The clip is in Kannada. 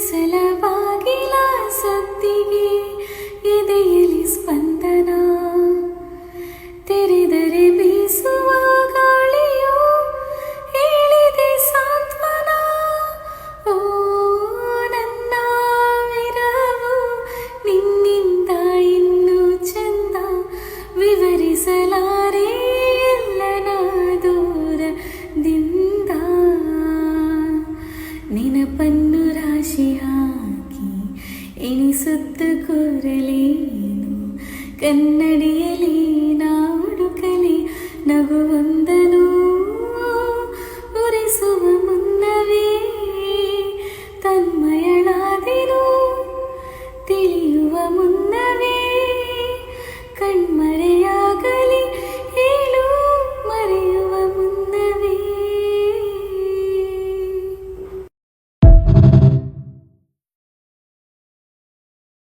ಗುಡಿಸಲ ಬಾಗಿಲ ಸದ್ದಿಗೆ ಎದೆಯಲಿ ಸ್ಪಂದನ, ತೆರೆದರೆ ಬೀಸುವ ಗಾಳಿಯು ಹೇಳಿದೆ ಸಾಂತ್ವನ. ಓ ನನ್ನ ವಿರವು ನಿನ್ನಿಂದ ಇನ್ನೂ ಚಂದ, ವಿವರಿಸಲಾರೆ ಎಲ್ಲನ ದೂರದಿಂದ. ನೆನಪನ್ನು ರಾಶಿ ಹಾಕಿ ಎಣಿಸುತ್ತ ಕೂರಲೇನು, ಕನ್ನಡಿಯಲಿ ನಾ ಹುಡುಕಲಿ ನಗುವೊಂದನು.